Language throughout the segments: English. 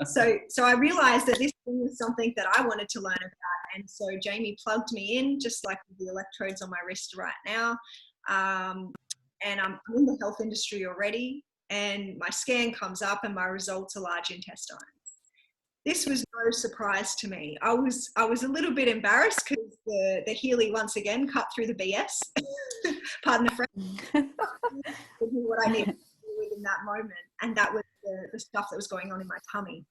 So I realized that this thing was something that I wanted to learn about. And so Jamie plugged me in, just like with the electrodes on my wrist right now. And I'm in the health industry already. And my scan comes up and my results are large intestine. This was no surprise to me. I was a little bit embarrassed because the Healy once again cut through the BS. Pardon the French. What I needed to do in that moment, and that was the stuff that was going on in my tummy.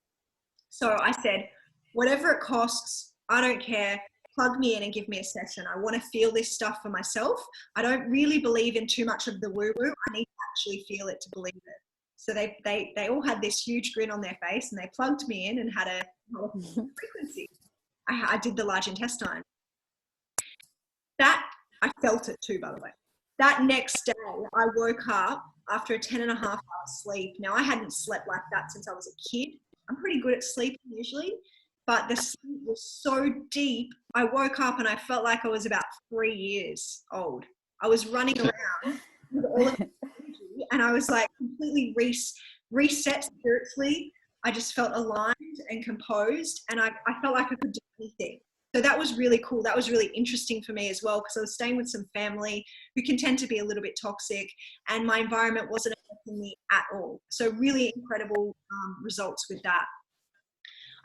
So I said, whatever it costs, I don't care. Plug me in and give me a session. I want to feel this stuff for myself. I don't really believe in too much of the woo-woo. I need to actually feel it to believe it. So they all had this huge grin on their face, and they plugged me in and had a frequency. I did the large intestine. That, I felt it too, by the way. That next day, I woke up after a 10.5 hour sleep. Now, I hadn't slept like that since I was a kid. I'm pretty good at sleeping usually, but the sleep was so deep. I woke up and I felt like I was about 3 years old. I was running around with all of the energy, and I was like completely reset spiritually. I just felt aligned and composed, and I felt like I could do anything. So that was really cool. That was really interesting for me as well, because I was staying with some family who can tend to be a little bit toxic, and my environment wasn't affecting me at all. So really incredible results with that.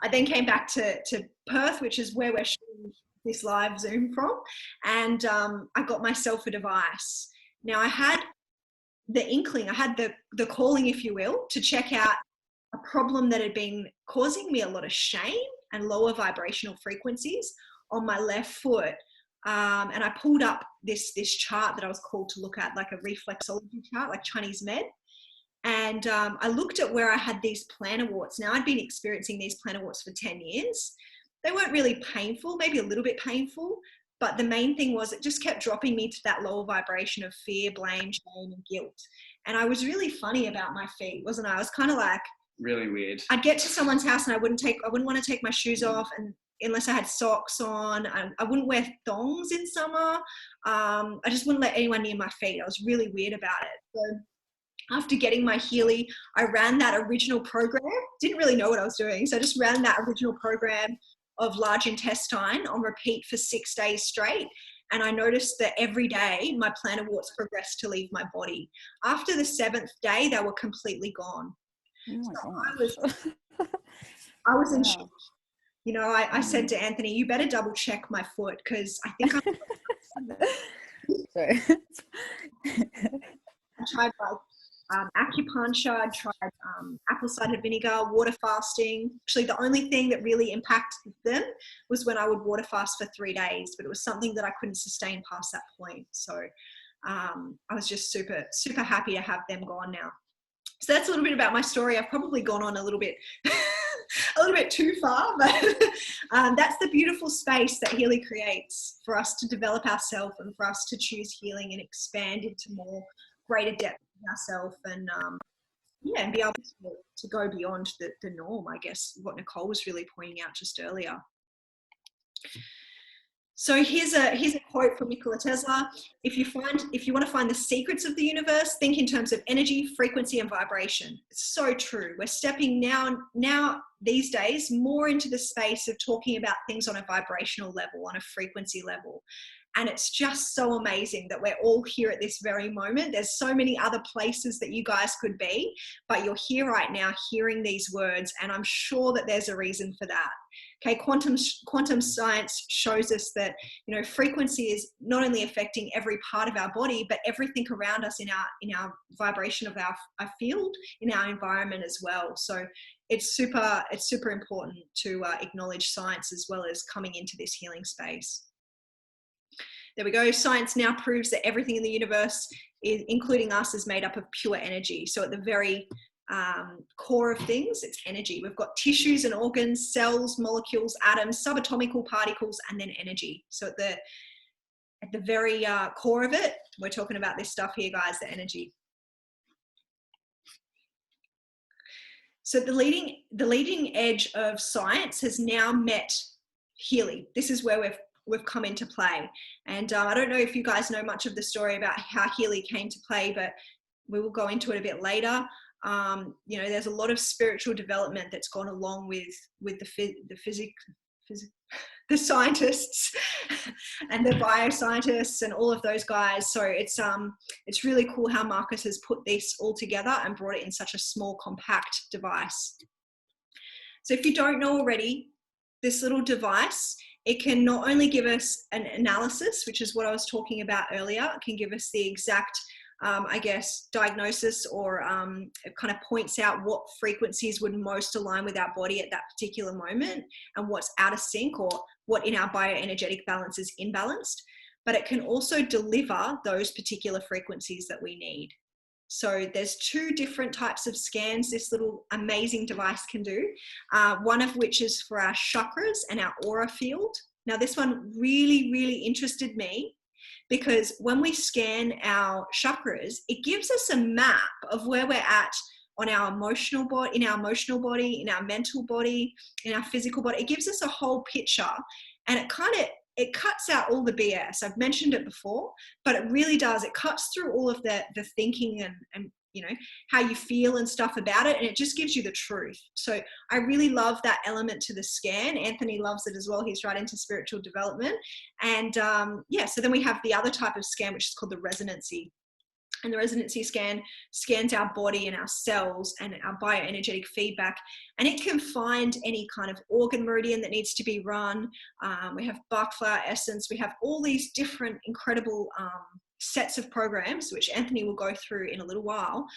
I then came back to Perth, which is where we're shooting this live Zoom from, and I got myself a device. Now, I had the inkling, I had the calling, if you will, to check out a problem that had been causing me a lot of shame and lower vibrational frequencies on my left foot. And I pulled up this chart that I was called to look at, like a reflexology chart, like Chinese med. And I looked at where I had these plantar warts. Now, I'd been experiencing these plantar warts for 10 years. They weren't really painful, maybe a little bit painful, but the main thing was it just kept dropping me to that lower vibration of fear, blame, shame, and guilt. And I was really funny about my feet, wasn't I? I was kind of like, really weird. I'd get to someone's house and I wouldn't want to take my shoes off, and unless I had socks on. I wouldn't wear thongs in summer. I just wouldn't let anyone near my feet. I was really weird about it. So after getting my Healy, I ran that original program. Didn't really know what I was doing, so I just ran that original program of large intestine on repeat for 6 days straight. And I noticed that every day my plantar warts progressed to leave my body. After the 7th day, they were completely gone. Oh I was in shock. You know, I said to Anthony, you better double check my foot, because I think Sorry. I tried acupuncture, I tried apple cider vinegar, water fasting. Actually, the only thing that really impacted them was when I would water fast for 3 days, but it was something that I couldn't sustain past that point. So I was just super, super happy to have them gone now. So that's a little bit about my story. I've probably gone on a little bit too far, but that's the beautiful space that Healy creates for us to develop ourselves and for us to choose healing and expand into more greater depth of ourselves, and and be able to go beyond the norm, I guess, what Nicole was really pointing out just earlier. So here's a quote from Nikola Tesla. If you want to find the secrets of the universe, think in terms of energy, frequency, and vibration. It's so true. We're stepping now these days more into the space of talking about things on a vibrational level, on a frequency level. And it's just so amazing that we're all here at this very moment. There's so many other places that you guys could be, but you're here right now hearing these words, and I'm sure that there's a reason for that. Okay, quantum science shows us that, you know, frequency is not only affecting every part of our body, but everything around us in our vibration of our field, in our environment as well. So it's super important to acknowledge science as well as coming into this healing space. There we go. Science now proves that everything in the universe, including us, is made up of pure energy. So at the very core of things, it's energy. We've got tissues and organs, cells, molecules, atoms, subatomic particles, and then energy. So at the very core of it, we're talking about this stuff here, guys, the energy. So the leading edge of science has now met Healy. This is where we've come into play. And I don't know if you guys know much of the story about how Healy came to play, but we will go into it a bit later. You know, there's a lot of spiritual development that's gone along with the scientists and the bioscientists and all of those guys. So it's really cool how Marcus has put this all together and brought it in such a small, compact device. So if you don't know already, this little device, it can not only give us an analysis, which is what I was talking about earlier, it can give us the exact, I guess, diagnosis, or it kind of points out what frequencies would most align with our body at that particular moment and what's out of sync, or what in our bioenergetic balance is imbalanced. But it can also deliver those particular frequencies that we need. So there's 2 different types of scans this little amazing device can do. One of which is for our chakras and our aura field. Now this one really, really interested me, because when we scan our chakras, it gives us a map of where we're at on our emotional body, in our emotional body, in our mental body, in our physical body. It gives us a whole picture, and it cuts out all the BS. I've mentioned it before, but it really does. It cuts through all of the thinking and you know, how you feel and stuff about it. And it just gives you the truth. So I really love that element to the scan. Anthony loves it as well. He's right into spiritual development. And yeah, so then we have the other type of scan, which is called the resonancy. And the resonancy scan scans our body and our cells and our bioenergetic feedback. And it can find any kind of organ meridian that needs to be run. We have Bach flower essence. We have all these different incredible sets of programs, which Anthony will go through in a little while.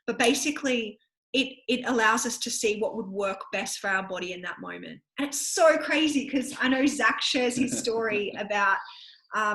But basically, it allows us to see what would work best for our body in that moment. And it's so crazy, because I know Zach shares his story about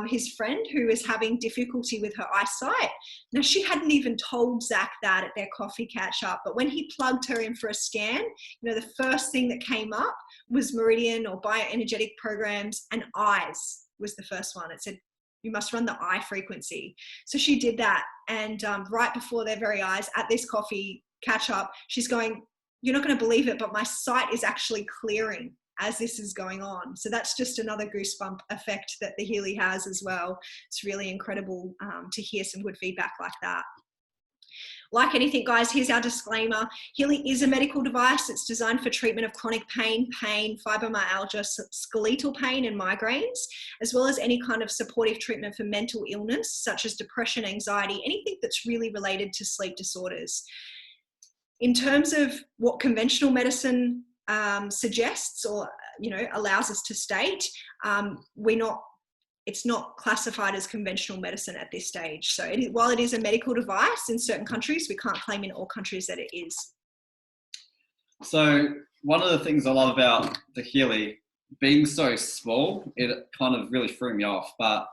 his friend who is having difficulty with her eyesight. Now, she hadn't even told Zach that at their coffee catch up, but when he plugged her in for a scan, you know, the first thing that came up was meridian or bioenergetic programs, and eyes was the first one. It said, you must run the eye frequency. So she did that. And right before their very eyes at this coffee catch up, she's going, you're not going to believe it, but my sight is actually clearing as this is going on. So that's just another goosebump effect that the Healy has as well. It's really incredible to hear some good feedback like that. Like anything, guys, here's our disclaimer. Healy is a medical device. It's designed for treatment of chronic pain, fibromyalgia, skeletal pain and migraines, as well as any kind of supportive treatment for mental illness, such as depression, anxiety, anything that's really related to sleep disorders. In terms of what conventional medicine suggests, or you know, allows us to state, it's not classified as conventional medicine at this stage. So while it is a medical device in certain countries, we can't claim in all countries that it is. So one of the things I love about the Healy, being so small, it kind of really threw me off, but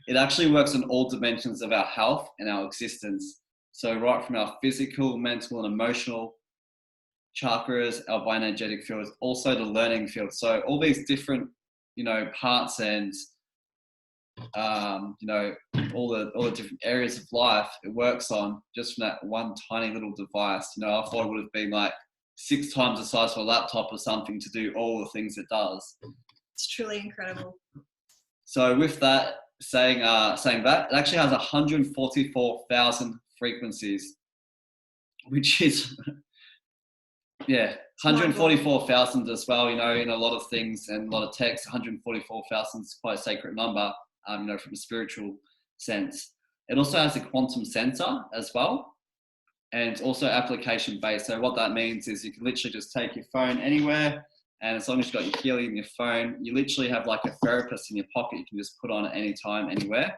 it actually works on all dimensions of our health and our existence. So right from our physical, mental and emotional chakras, our bioenergetic fields, also the learning field. So all these different, you know, parts and you know, all the different areas of life it works on just from that one tiny little device. You know, I thought it would have been like 6 times the size of a laptop or something to do all the things it does. It's truly incredible. So with that, saying that, it actually has 144,000 frequencies, which is yeah, 144,000 as well. You know, in a lot of things and a lot of texts, 144,000 is quite a sacred number. You know, from a spiritual sense. It also has a quantum sensor as well, and also application based. So what that means is you can literally just take your phone anywhere, and as long as you've got your Healy in your phone, you literally have like a therapist in your pocket you can just put on at any time, anywhere.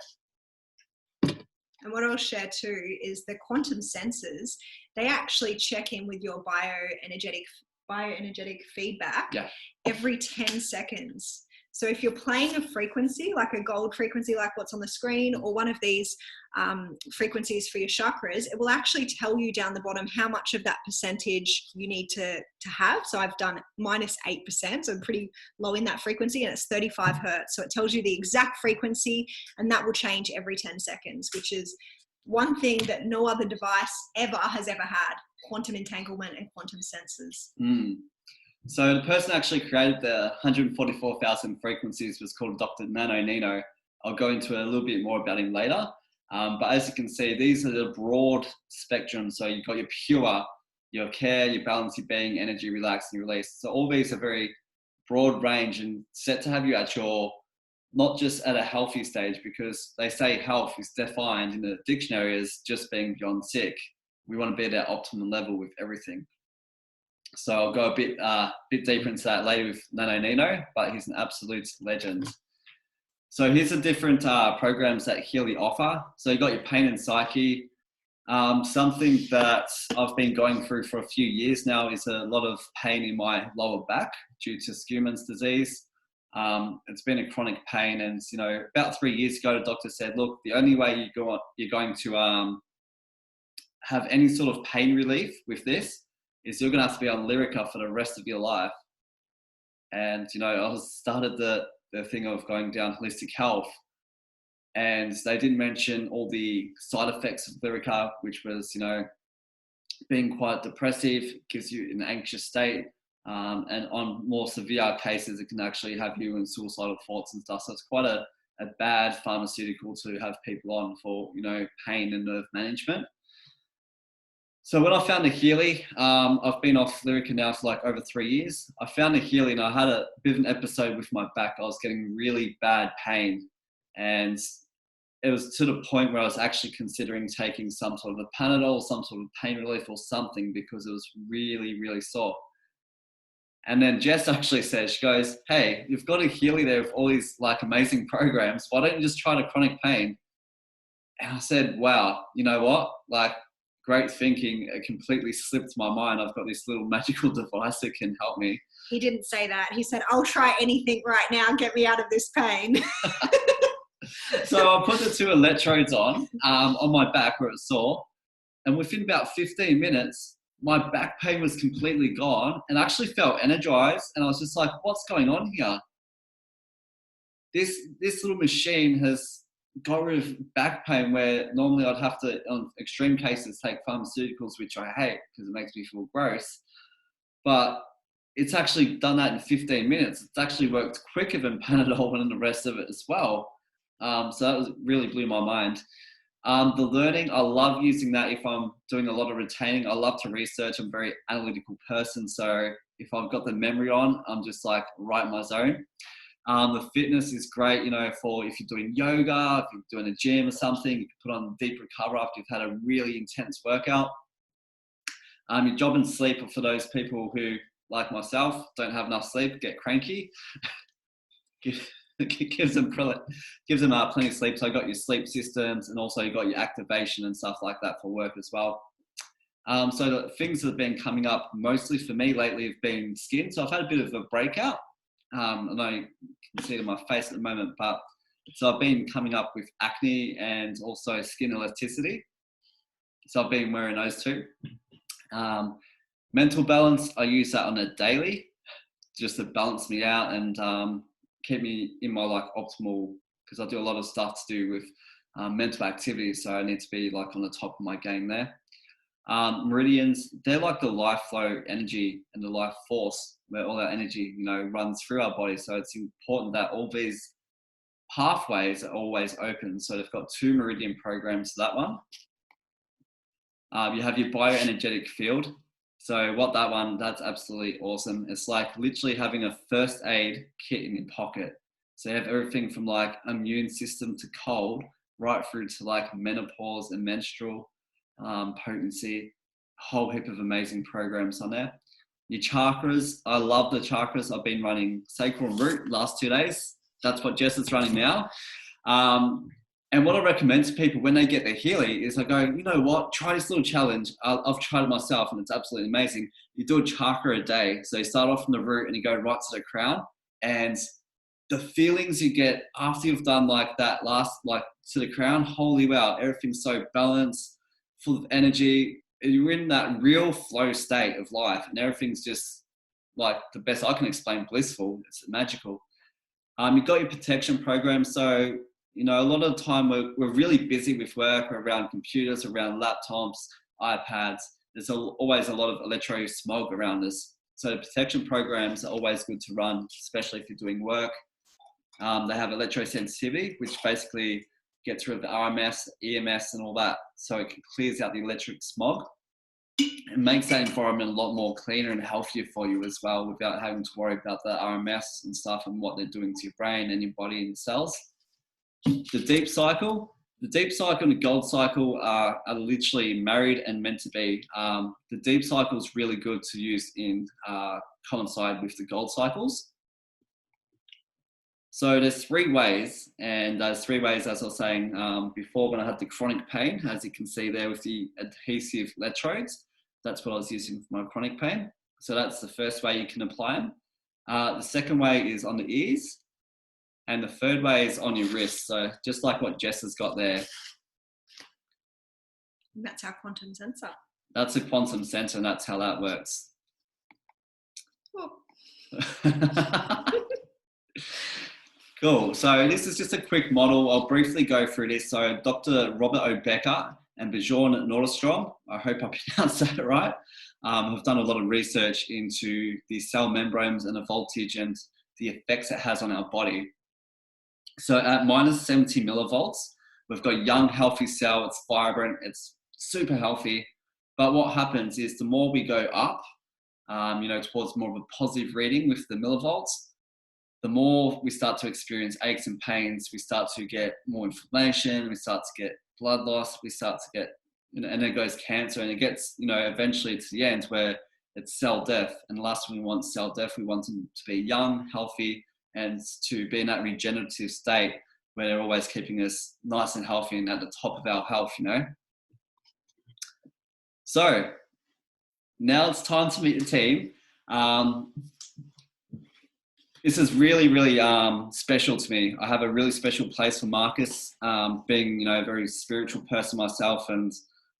And what I'll share too is the quantum sensors, they actually check in with your bioenergetic feedback every 10 seconds. So if you're playing a frequency, like a gold frequency, like what's on the screen, or one of these frequencies for your chakras, it will actually tell you down the bottom how much of that percentage you need to have. So I've done -8%, so pretty low in that frequency, and it's 35 hertz. So it tells you the exact frequency, and that will change every 10 seconds, which is one thing that no other device has ever had: quantum entanglement and quantum sensors. So the person that actually created the 144,000 frequencies was called Dr. Nano Nino. I'll go into a little bit more about him later. But as you can see, these are the broad spectrum. So you've got your pure your care, your balance, your being, energy, relax, and release. So all these are very broad range and set to have you at your, not just at a healthy stage, because they say health is defined in the dictionary as just being beyond sick. We want to be at our optimum level with everything. So I'll go a bit deeper into that later with Nano Nino, but he's an absolute legend. So here's the different programs that Healy offer. So you got your pain and psyche. Something that I've been going through for a few years now is a lot of pain in my lower back due to Skewman's disease. It's been a chronic pain, and about 3 years ago, the doctor said, look, the only way you're going to have any sort of pain relief with this is you're going to have to be on Lyrica for the rest of your life. And I started the thing of going down holistic health, and they didn't mention all the side effects of Lyrica, which was being quite depressive, gives you an anxious state. And on more severe cases, it can actually have you in suicidal thoughts and stuff. So it's quite a bad pharmaceutical to have people on for, pain and nerve management. So when I found the Healy, I've been off Lyrica now for like over 3 years. I found the Healy and I had a bit of an episode with my back. I was getting really bad pain, and it was to the point where I was actually considering taking some sort of a Panadol, some sort of pain relief or something, because it was really, really sore. And then Jess actually says, she goes, hey, you've got a Healy there with all these like amazing programs. Why don't you just try the chronic pain? And I said, wow, you know what? Like, great thinking. It completely slipped my mind. I've got this little magical device that can help me. He didn't say that. He said, I'll try anything right now and get me out of this pain. So I put the 2 electrodes on my back where it's sore. And within about 15 minutes, my back pain was completely gone, and I actually felt energized. And I was just like, what's going on here? This little machine has got rid of back pain, where normally I'd have to, on extreme cases, take pharmaceuticals, which I hate because it makes me feel gross. But it's actually done that in 15 minutes. It's actually worked quicker than Panadol and the rest of it as well. So that really blew my mind. The learning, I love using that if I'm doing a lot of retaining. I love to research. I'm a very analytical person. So if I've got the memory on, I'm just like right in my zone. The fitness is great, for if you're doing yoga, if you're doing a gym or something, you can put on deep recover after you've had a really intense workout. Your job and sleep are for those people who, like myself, don't have enough sleep, get cranky. gives them plenty of sleep. So you got your sleep systems, and also you got your activation and stuff like that for work as well. So the things that have been coming up mostly for me lately have been skin. So I've had a bit of a breakout. I know you can see it on my face at the moment, but so I've been coming up with acne and also skin elasticity. So I've been wearing those 2. Mental balance, I use that on a daily just to balance me out and keep me in my like optimal, because I do a lot of stuff to do with mental activity, so I need to be like on the top of my game there. Meridians, they're like the life flow energy and the life force where all that energy runs through our body. So it's important that all these pathways are always open. So they've got 2 meridian programs to that one. You have your bioenergetic field. So that's absolutely awesome. It's like literally having a first aid kit in your pocket. So you have everything from like immune system to cold, right through to like menopause and menstrual potency, a whole heap of amazing programs on there. Your chakras, I love the chakras. I've been running sacral and root last 2 days. That's what Jess is running now. And what I recommend to people when they get their Healy is I go, you know what, try this little challenge. I've tried it myself and it's absolutely amazing. You do a chakra a day. So you start off from the root and you go right to the crown. And the feelings you get after you've done like that last, like to the crown, holy wow, everything's so balanced, full of energy. You're in that real flow state of life and everything's just like the best I can explain, blissful. It's magical. You've got your protection program. So a lot of the time we're really busy with work around computers, around laptops, iPads. There's always a lot of electro smog around us. So the protection programs are always good to run, especially if you're doing work. They have electrosensitivity, which basically gets rid of the RMS, EMS and all that. So it clears out the electric smog. it makes that environment a lot more cleaner and healthier for you as well, without having to worry about the RMS and stuff and what they're doing to your brain and your body and cells. The deep cycle and the gold cycle are literally married and meant to be. The deep cycle is really good to use in coincide with the gold cycles. So there's 3 ways, and there's 3 ways, as I was saying before, when I had the chronic pain, as you can see there with the adhesive electrodes. That's what I was using for my chronic pain. So that's the first way you can apply them. The second way is on the ears. And the third way is on your wrist. So just like what Jess has got there. And that's our quantum sensor. That's a quantum sensor, and that's how that works. Cool. Cool. So this is just a quick model. I'll briefly go through this. So Dr. Robert O'Becker and Bjorn Nordstrom, I hope I pronounced that right, have done a lot of research into the cell membranes and the voltage and the effects it has on our body. So at minus 70 millivolts, we've got a young, healthy cell. It's vibrant. It's super healthy. But what happens is the more we go up, towards more of a positive reading with the millivolts, the more we start to experience aches and pains. We start to get more inflammation. We start to get blood loss. We start to get, and then it goes cancer, and it gets, eventually to the end where it's cell death. And the last time we want cell death, we want them to be young, healthy, and to be in that regenerative state where they're always keeping us nice and healthy and at the top of our health, So now it's time to meet the team. This is really, really special to me. I have a really special place for Marcus, being, a very spiritual person myself and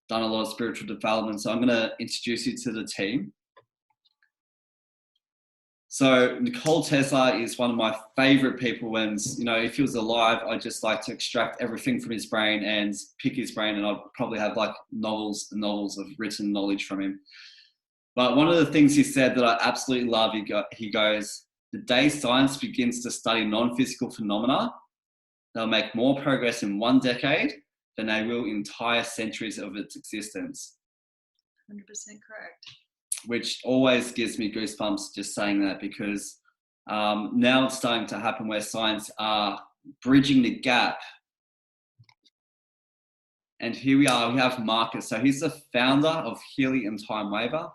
done a lot of spiritual development. So I'm going to introduce you to the team. So Nicole Tesla is one of my favorite people. When, if he was alive, I'd just like to extract everything from his brain and pick his brain, and I'd probably have like novels and novels of written knowledge from him. But one of the things he said that I absolutely love, he goes, "The day science begins to study non-physical phenomena, they'll make more progress in 1 decade than they will entire centuries of its existence." 100% correct. Which always gives me goosebumps just saying that, because now it's starting to happen where science are bridging the gap. And here we are, we have Marcus. So he's the founder of HEALY and Time Waver.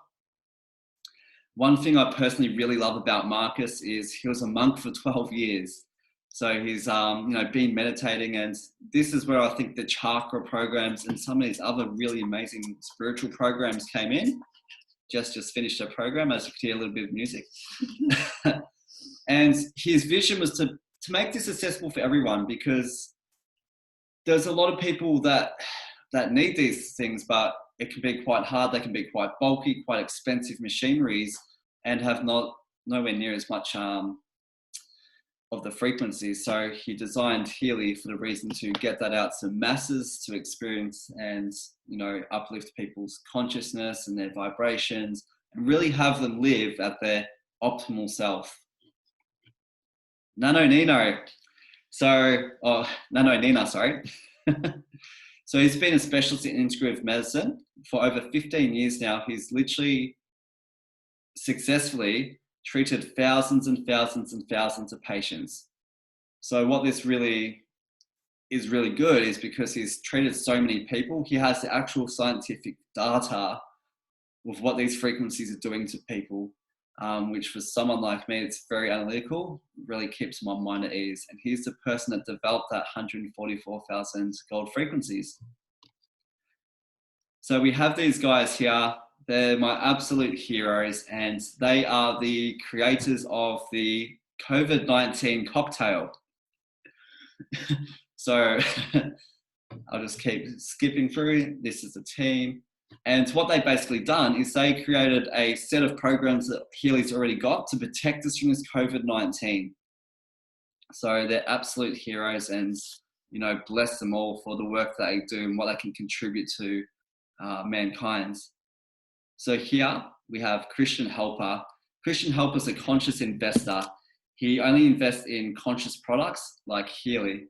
One thing I personally really love about Marcus is he was a monk for 12 years. So he's, been meditating, and this is where I think the chakra programs and some of these other really amazing spiritual programs came in. Just finished a program, as you could hear a little bit of music. And his vision was to make this accessible for everyone, because there's a lot of people that need these things, but it can be quite hard. They can be quite bulky, quite expensive machineries, and have nowhere near as much of the frequencies. So he designed HEALY for the reason to get that out to masses to experience and, uplift people's consciousness and their vibrations, and really have them live at their optimal self. Nano Nina, sorry. So he's been a specialist in integrative medicine for over 15 years now. He's literally successfully treated thousands and thousands and thousands of patients. So what this really is really good is because he's treated so many people, he has the actual scientific data with what these frequencies are doing to people, which for someone like me, it's very analytical, really keeps my mind at ease. And he's the person that developed that 144,000 gold frequencies. So we have these guys here. They're my absolute heroes, and they are the creators of the COVID-19 cocktail. So I'll just keep skipping through. This is the team. And what they've basically done is they created a set of programs that HEALY's already got to protect us from this COVID-19. So they're absolute heroes, and, bless them all for the work that they do and what they can contribute to mankind. So here we have Christian Helper. Christian Helper is a conscious investor. He only invests in conscious products like HEALY.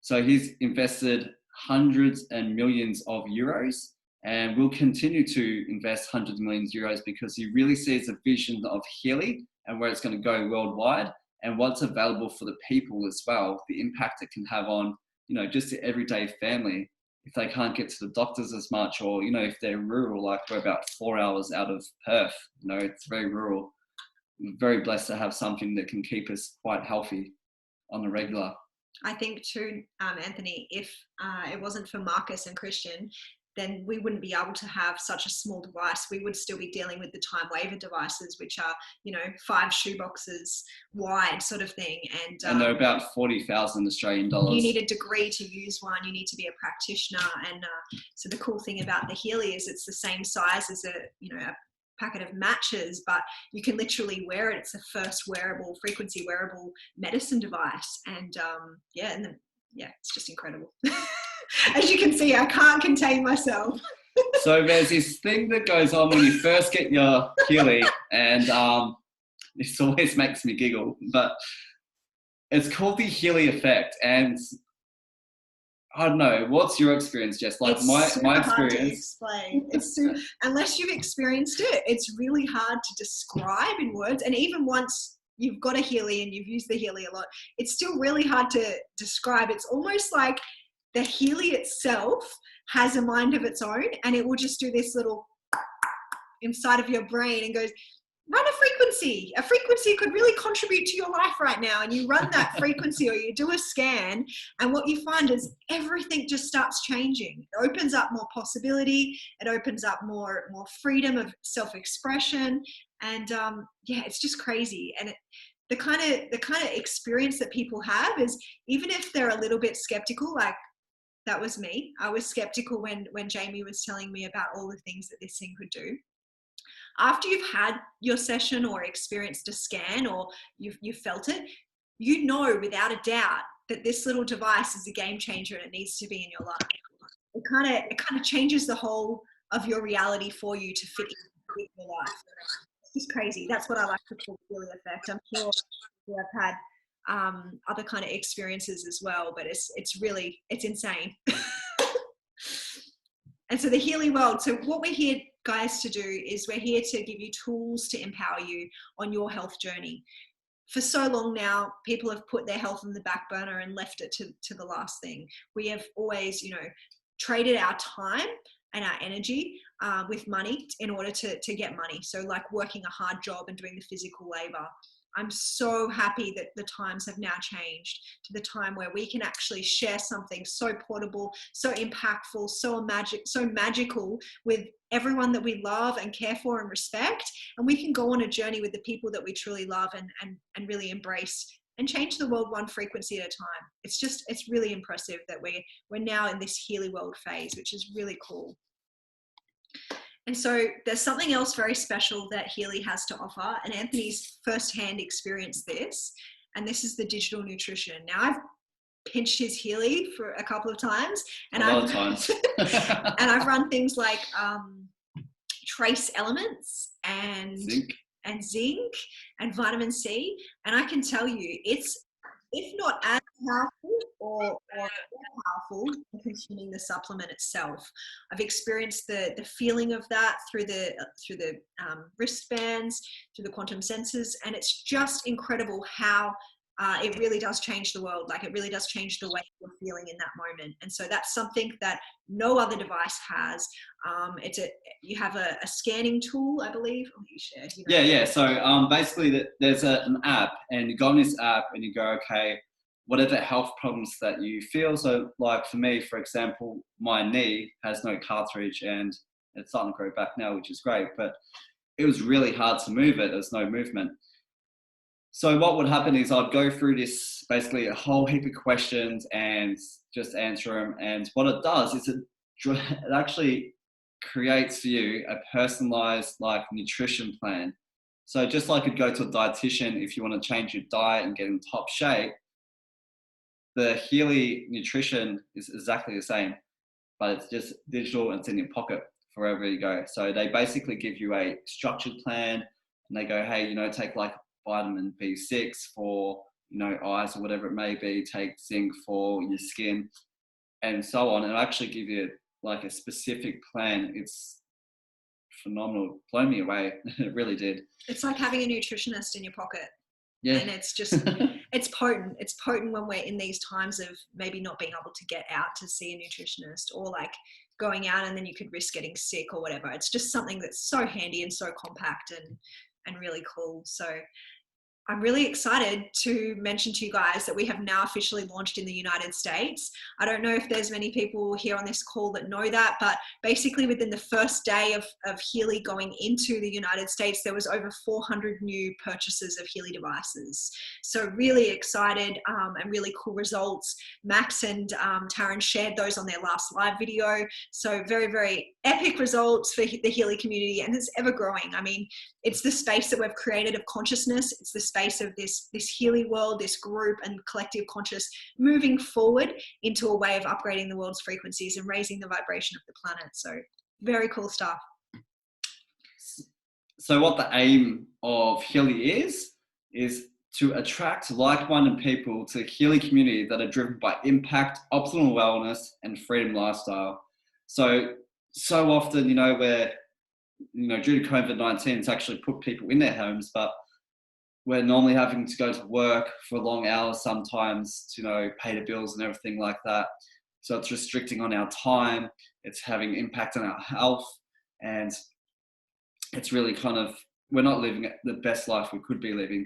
So he's invested hundreds and millions of euros and will continue to invest hundreds of millions of euros because he really sees a vision of HEALY and where it's going to go worldwide and what's available for the people as well, the impact it can have on, you know, just the everyday family if they can't get to the doctors as much, or, you know, if they're rural, like we're about 4 hours out of Perth, you know, it's very rural. We're very blessed to have something that can keep us quite healthy on the regular. I think too, Anthony, if it wasn't for Marcus and Christian, then we wouldn't be able to have such a small device. We would still be dealing with the time waiver devices, which are, you know, 5 shoeboxes wide sort of thing. And they're about 40,000 Australian dollars. You need a degree to use one. You need to be a practitioner. And so the cool thing about the HEALY is it's the same size as a packet of matches, but you can literally wear it. It's the first wearable, frequency wearable medicine device. And it's just incredible. As you can see, I can't contain myself. So there's this thing that goes on when you first get your HEALY, and this always makes me giggle, but it's called the HEALY effect. And I don't know, what's your experience, Jess? Like it's my experience. Hard to explain. Unless you've experienced it, it's really hard to describe in words. And even once you've got a HEALY and you've used the HEALY a lot, it's still really hard to describe. It's almost like the HEALY itself has a mind of its own, and it will just do this little inside of your brain and goes, run a frequency. A frequency could really contribute to your life right now. And you run that frequency, or you do a scan, and what you find is everything just starts changing. It opens up more possibility. It opens up more freedom of self-expression. And it's just crazy. And the kind of experience that people have is, even if they're a little bit skeptical, like that was me. I was skeptical when Jamie was telling me about all the things that this thing could do. After you've had your session or experienced a scan, or you've felt it, you know without a doubt that this little device is a game changer and it needs to be in your life. It kind of changes the whole of your reality for you to fit in your life. It's just crazy. That's what I like to call the HEALY effect. I'm sure I've had other kind of experiences as well, but it's insane. And so the HEALY world, so what we're here, guys, to do is we're here to give you tools to empower you on your health journey. For so long now, people have put their health on the back burner and left it to the last thing. We have always, traded our time and our energy with money in order to get money. So like working a hard job and doing the physical labor. I'm so happy that the times have now changed to the time where we can actually share something so portable, so impactful, so magical with everyone that we love and care for and respect. And we can go on a journey with the people that we truly love and really embrace and change the world one frequency at a time. It's really impressive that we're now in this HEALY world phase, which is really cool. And so there's something else very special that HEALY has to offer, and Anthony's firsthand experienced this, and this is the digital nutrition. Now, I've pinched his HEALY for a couple of times, and I've run things like trace elements and zinc and vitamin C, and I can tell you it's, if not as powerful or more powerful than consuming the supplement itself. I've experienced the feeling of that through the wristbands, through the quantum sensors, and it's just incredible how it really does change the world. Like, it really does change the way you're feeling in that moment. And so that's something that no other device has. You have a scanning tool, I believe. Oh, you shared. Yeah. So basically, there's an app, and you go on this app and you go, okay, whatever health problems that you feel. So like for me, for example, my knee has no cartilage and it's starting to grow back now, which is great, but it was really hard to move it. There's no movement. So what would happen is I'd go through this, basically a whole heap of questions and just answer them. And what it does is it actually creates for you a personalized like nutrition plan. So just like you'd go to a dietitian if you want to change your diet and get in top shape, the HEALY nutrition is exactly the same, but it's just digital and it's in your pocket wherever you go. So they basically give you a structured plan, and they go, hey, take like vitamin B6 for, eyes or whatever it may be, take zinc for your skin and so on. And it'll actually give you like a specific plan. It's phenomenal. Blown me away. It really did. It's like having a nutritionist in your pocket. Yeah. And it's just, it's potent. It's potent when we're in these times of maybe not being able to get out to see a nutritionist, or like going out and then you could risk getting sick or whatever. It's just something that's so handy and so compact and really cool. So I'm really excited to mention to you guys that we have now officially launched in the United States. I don't know if there's many people here on this call that know that, but basically within the first day of HEALY going into the United States, there was over 400 new purchases of HEALY devices. So really excited and really cool results. Max and Taryn shared those on their last live video. So very, very epic results for the HEALY community, and it's ever growing. I mean, it's the space that we've created of consciousness. It's the space of this HEALY world, this group and collective conscious moving forward into a way of upgrading the world's frequencies and raising the vibration of the planet. So very cool stuff. So what the aim of HEALY is to attract like-minded people to the HEALY community that are driven by impact, optimal wellness, and freedom lifestyle. So often, you know, where, you know, due to COVID-19, it's actually put people in their homes, but we're normally having to go to work for long hours sometimes to, you know, pay the bills and everything like that. So it's restricting on our time. It's having impact on our health, and it's really kind of, we're not living the best life we could be living.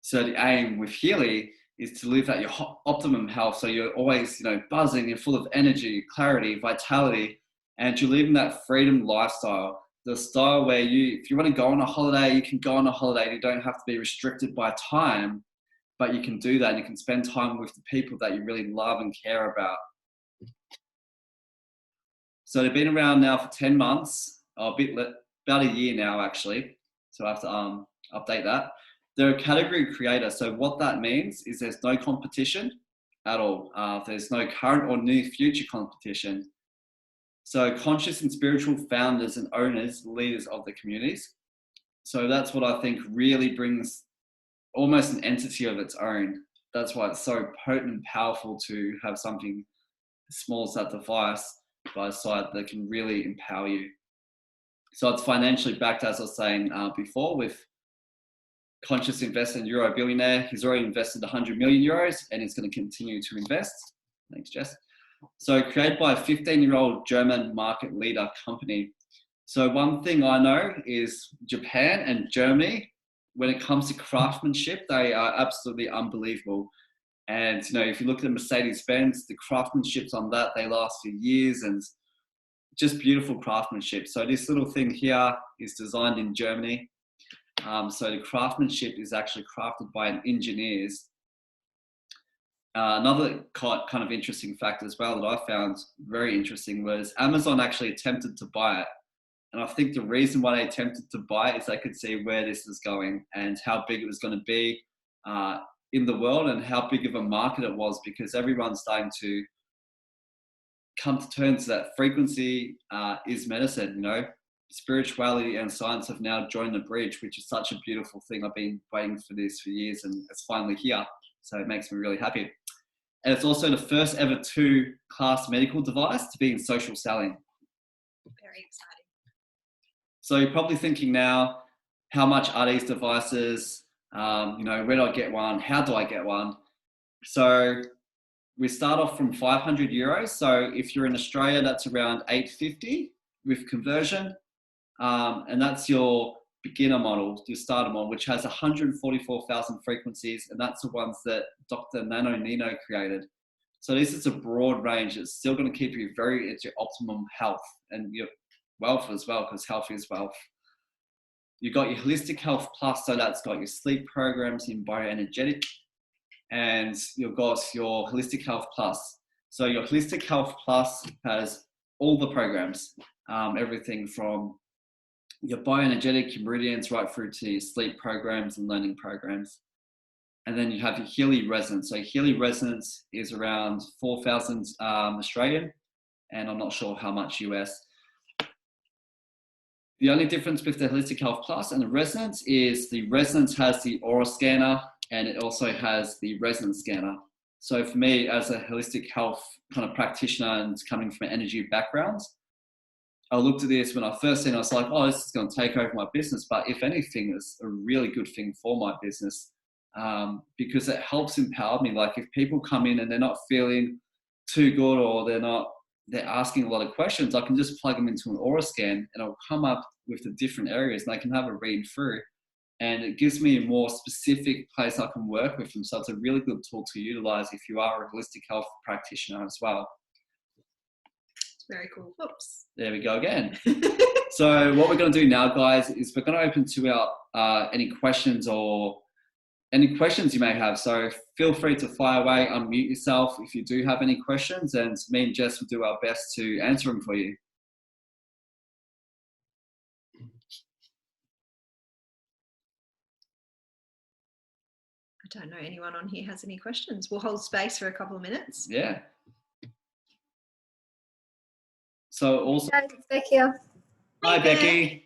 So the aim with HEALY is to live at your optimum health. So you're always, you know, buzzing and full of energy, clarity, vitality, and you're living that freedom lifestyle. The style where if you want to go on a holiday, you can go on a holiday. You don't have to be restricted by time, but you can do that, and you can spend time with the people that you really love and care about. So they've been around now for 10 months, about a year now actually. So I have to update that. They're a category creator. So what that means is there's no competition at all. There's no current or near future competition. So conscious and spiritual founders and owners, leaders of the communities. So that's what I think really brings almost an entity of its own. That's why it's so potent and powerful to have something as small as that device by side that can really empower you. So it's financially backed, as I was saying before, with conscious investor and Euro billionaire. He's already invested 100 million euros and he's going to continue to invest. Thanks, Jess. So created by a 15-year-old German market leader company. So one thing I know is Japan and Germany, when it comes to craftsmanship, they are absolutely unbelievable. And, you know, if you look at the Mercedes-Benz, the craftsmanship on that, they last for years, and just beautiful craftsmanship. So this little thing here is designed in Germany. So the craftsmanship is actually crafted by engineers. Another kind of interesting fact as well that I found very interesting was Amazon actually attempted to buy it. And I think the reason why they attempted to buy it is they could see where this is going and how big it was going to be in the world and how big of a market it was, because everyone's starting to come to terms that frequency is medicine, you know. Spirituality and science have now joined the bridge, which is such a beautiful thing. I've been waiting for this for years and it's finally here. So it makes me really happy. And it's also the first ever 2-class medical device to be in social selling. Very exciting. So you're probably thinking now, how much are these devices? You know, where do I get one? How do I get one? So we start off from 500 euros. So if you're in Australia, that's around 850 with conversion. And that's your beginner model, your starter model, which has 144,000 frequencies. And that's the ones that Dr. Nano Nino created. So this is a broad range. It's still going to keep you at your optimum health and your wealth as well, because health is wealth. You've got your Holistic Health Plus, so that's got your sleep programs in Bioenergetic, and you've got your Holistic Health Plus. So your Holistic Health Plus has all the programs, everything from your bioenergetic meridians right through to your sleep programs and learning programs. And then you have your HEALY Resonance. So HEALY Resonance is around 4,000 Australian, and I'm not sure how much US. The only difference with the Holistic Health Plus and the Resonance is the Resonance has the aura scanner and it also has the resonance scanner. So for me, as a holistic health kind of practitioner and coming from an energy background, I looked at this when I first seen it, I was like, oh, this is going to take over my business. But if anything, it's a really good thing for my business, because it helps empower me. Like if people come in and they're not feeling too good, or they're asking a lot of questions, I can just plug them into an aura scan and it'll come up with the different areas and I can have a read through. And it gives me a more specific place I can work with them. So it's a really good tool to utilize if you are a holistic health practitioner as well. Very cool. Oops. There we go again. So what we're going to do now, guys, is we're going to open to our any questions you may have. So feel free to fire away, unmute yourself if you do have any questions, and me and Jess will do our best to answer them for you. I don't know anyone on here has any questions. We'll hold space for a couple of minutes. Yeah. So also, It's Becky. hi Becky.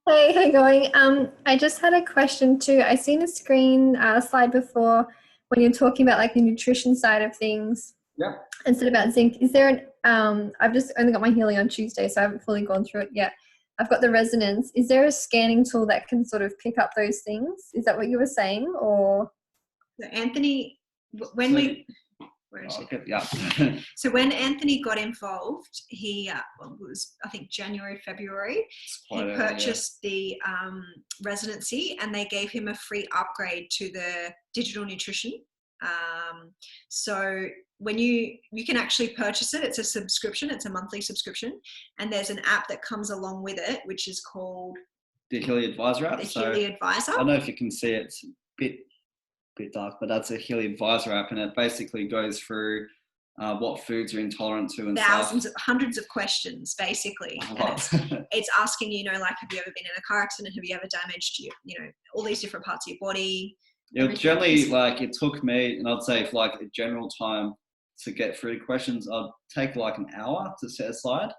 Hey, how you going? I just had a question too. I seen a screen slide before when you're talking about like the nutrition side of things. Yeah. Instead about zinc, is there an? I've just only got my healing on Tuesday, so I haven't fully gone through it yet. I've got the resonance. Is there a scanning tool that can sort of pick up those things? Is that what you were saying, or? So Anthony, when So when Anthony got involved, he it was, I think, January, February, he purchased the residency, and they gave him a free upgrade to the digital nutrition. So when you can actually purchase it, it's a subscription, it's a monthly subscription, and there's an app that comes along with it, which is called the HEALY Advisor app. The HEALY Advisor. I don't know if you can see it, it's a bit dark, but that's a HEALY Advisor app, and it basically goes through what foods you're intolerant to and hundreds of questions basically. And it's asking, like, have you ever been in a car accident? Have you ever damaged all these different parts of your body? Generally, it took me, and I'd say for like a general time to get through the questions, I'd take like an hour to set aside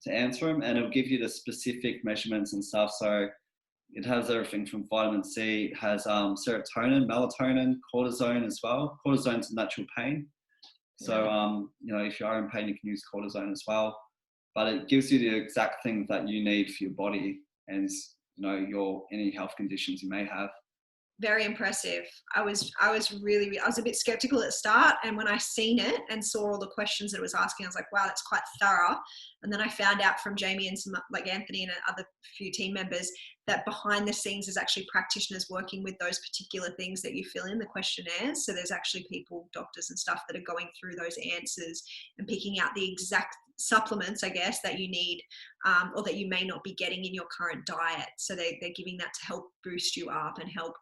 to answer them, and it'll give you the specific measurements and stuff. So it has everything from vitamin C, it has serotonin, melatonin, cortisone as well. Cortisone's a natural pain. So, if you are in pain, you can use cortisone as well. But it gives you the exact thing that you need for your body and, any health conditions you may have. Very impressive. I was a bit skeptical at the start, and when I seen it and saw all the questions that it was asking, I was like, wow, that's quite thorough. And then I found out from Jamie and some, like Anthony and other few team members, that behind the scenes there's actually practitioners working with those particular things that you fill in the questionnaires. So there's actually people, doctors and stuff, that are going through those answers and picking out the exact supplements, I guess, that you need or that you may not be getting in your current diet. So they're giving that to help boost you up and help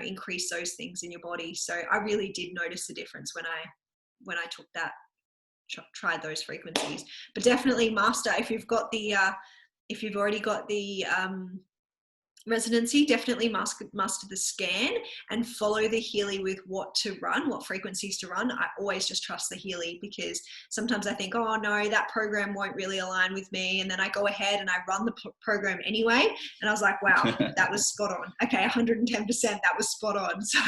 increase those things in your body. So I really did notice the difference when I took that, tried those frequencies. But definitely master, if you've already got the residency, definitely master the scan and follow the HEALY with what to run, what frequencies to run. I always just trust the HEALY, because sometimes I think, oh no, that program won't really align with me, and then I go ahead and I run the program anyway, and I was like, wow, that was spot on. Okay, 110%, that was spot on. So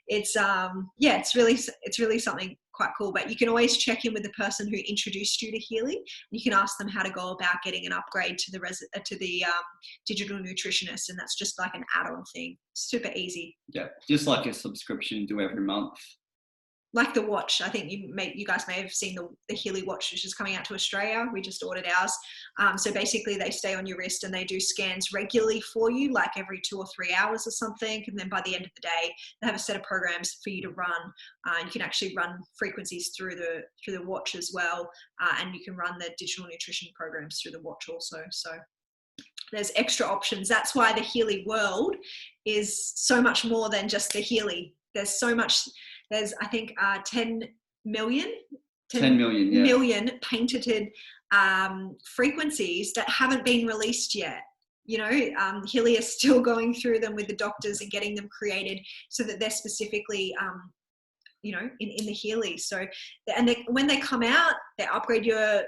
it's it's really something quite cool. But you can always check in with the person who introduced you to HEALY. You can ask them how to go about getting an upgrade to the digital nutritionist, and that's just like an add-on thing. Super easy. Yeah, just like a subscription you do every month. Like the watch, I think you guys may have seen the HEALY watch, which is coming out to Australia. We just ordered ours. So basically they stay on your wrist and they do scans regularly for you, like every 2 or 3 hours or something. And then by the end of the day, they have a set of programs for you to run. You can actually run frequencies through the watch as well. And you can run the digital nutrition programs through the watch also. So there's extra options. That's why the HEALY world is so much more than just the HEALY. There's so much. There's, I think, 10 million patented frequencies that haven't been released yet. HEALY is still going through them with the doctors and getting them created so that they're specifically in the Healy. So, and when they come out, they upgrade your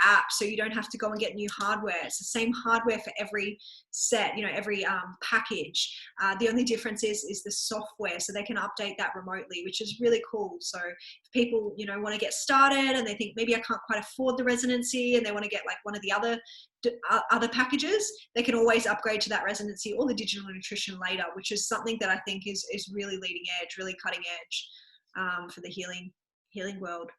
app, so you don't have to go and get new hardware. It's the same hardware for every set, every package. The only difference is the software, so they can update that remotely, which is really cool. So if people, want to get started and they think maybe I can't quite afford the residency and they want to get like one of the other packages, they can always upgrade to that residency or the digital nutrition later, which is something that I think is really leading edge, really cutting edge for the healing world.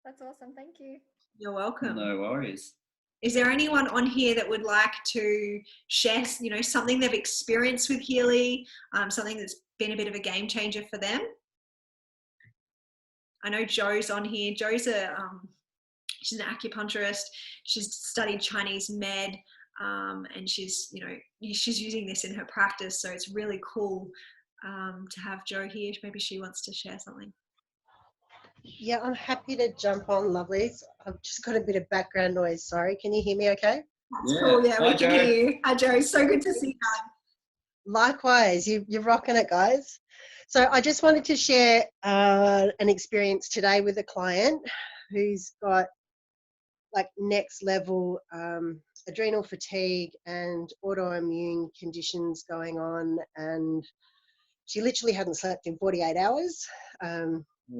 That's awesome. Thank you. You're welcome. No worries. Is there anyone on here that would like to share, something they've experienced with Healy, something that's been a bit of a game changer for them? I know Jo's on here. Jo's she's an acupuncturist. She's studied Chinese med, and she's using this in her practice. So it's really cool to have Jo here. Maybe she wants to share something. Yeah, I'm happy to jump on, lovelies. I've just got a bit of background noise. Sorry, can you hear me okay? That's cool. Yeah, we can hear you. Hi, Jo. So good to see you. Likewise, you're rocking it, guys. So I just wanted to share an experience today with a client who's got like next level adrenal fatigue and autoimmune conditions going on, and she literally hadn't slept in 48 hours.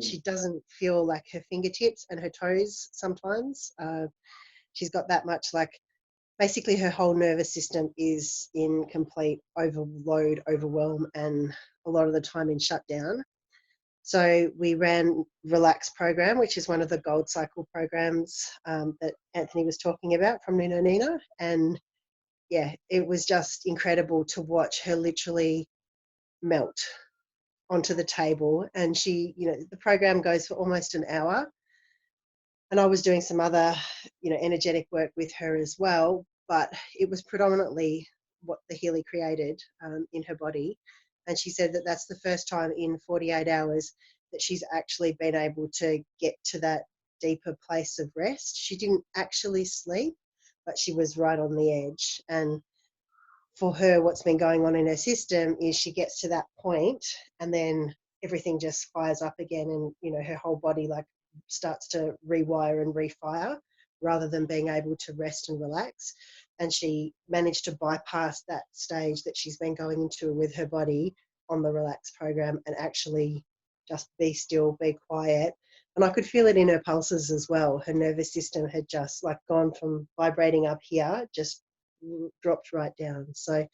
She doesn't feel like her fingertips and her toes sometimes. She's got that much, like basically her whole nervous system is in complete overload, overwhelm, and a lot of the time in shutdown. So we ran Relax program, which is one of the Gold Cycle programs that Anthony was talking about from Nina Nina. And yeah, it was just incredible to watch her literally melt onto the table. And she, the program goes for almost an hour. And I was doing some other, energetic work with her as well, but it was predominantly what the Healy created in her body. And she said that that's the first time in 48 hours that she's actually been able to get to that deeper place of rest. She didn't actually sleep, but she was right on the edge. And for her, what's been going on in her system is she gets to that point and then everything just fires up again, and her whole body like starts to rewire and refire rather than being able to rest and relax. And she managed to bypass that stage that she's been going into with her body on the Relax program and actually just be still, be quiet. And I could feel it in her pulses as well. Her nervous system had just like gone from vibrating up here, just dropped right down. So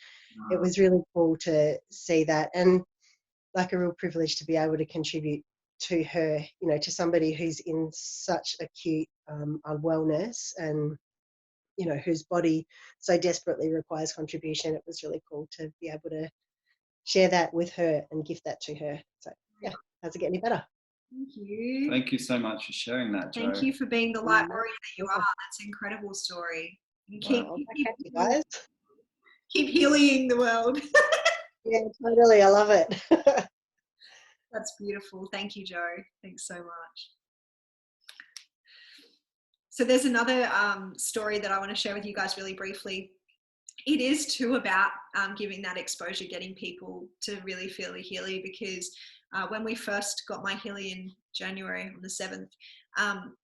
it was really cool to see that, and like a real privilege to be able to contribute to her, to somebody who's in such acute unwellness and, whose body so desperately requires contribution. It was really cool to be able to share that with her and gift that to her. So yeah, how's it get any better? Thank you. Thank you so much for sharing that, Jo. Thank you for being the light warrior that you are. That's an incredible story. You keep guys. Keep healing the world. Yeah, totally. I love it. That's beautiful. Thank you, Jo. Thanks so much. So there's another story that I want to share with you guys really briefly. It is too about giving that exposure, getting people to really feel the Healy, because when we first got my Healy in January on the 7th,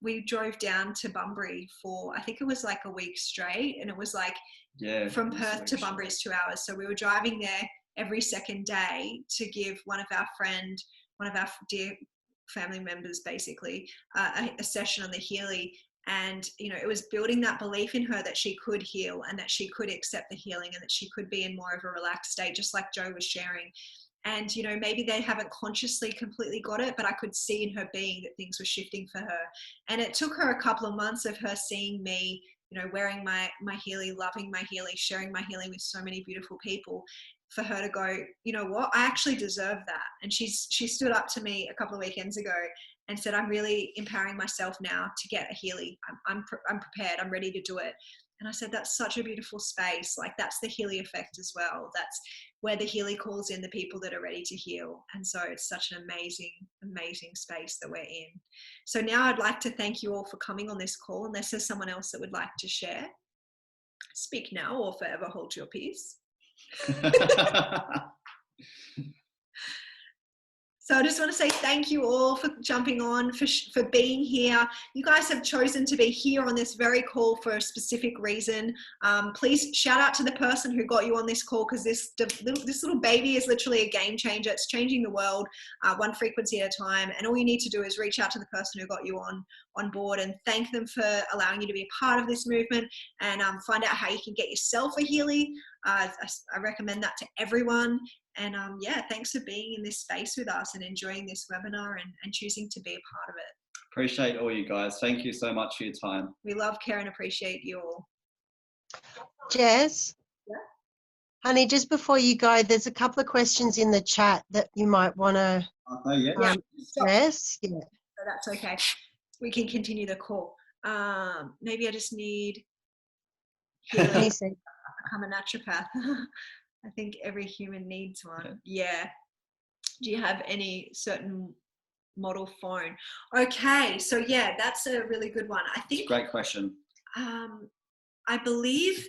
we drove down to Bunbury for, I think it was like a week straight, and it was like from Perth to Bunbury is 2 hours. So we were driving there every second day to give one of our dear family members basically a session on the Healy. And it was building that belief in her that she could heal and that she could accept the healing and that she could be in more of a relaxed state, just like Jo was sharing. And maybe they haven't consciously completely got it, but I could see in her being that things were shifting for her. And it took her a couple of months of her seeing me wearing my Healy, loving my Healy, sharing my healing with so many beautiful people, for her to go, you know what, I actually deserve that. And she stood up to me a couple of weekends ago and said, I'm really empowering myself now to get a Healy. I'm prepared. I'm ready to do it. And I said, that's such a beautiful space. Like, that's the Healy effect as well. That's where the Healy calls in the people that are ready to heal. And so it's such an amazing, amazing space that we're in. So now I'd like to thank you all for coming on this call. Unless there's someone else that would like to share, speak now or forever hold your peace. So So I just want to say thank you all for jumping on, for being here. You guys have chosen to be here on this very call for a specific reason. Please shout out to the person who got you on this call, because this little baby is literally a game changer. It's changing the world one frequency at a time. And all you need to do is reach out to the person who got you on board and thank them for allowing you to be a part of this movement, and find out how you can get yourself a Healy. I recommend that to everyone. And yeah, thanks for being in this space with us and enjoying this webinar and choosing to be a part of it. Appreciate all you guys. Thank you so much for your time. We love, care, and appreciate you all. Jess? Yeah? Honey, just before you go, there's a couple of questions in the chat that you might want to address. Yeah. So that's okay. We can continue the call. Maybe I just need healing. Become a naturopath. I think every human needs one. Yeah. Do you have any certain model phone? Okay, so yeah, that's a really good one. I think. Great question. I believe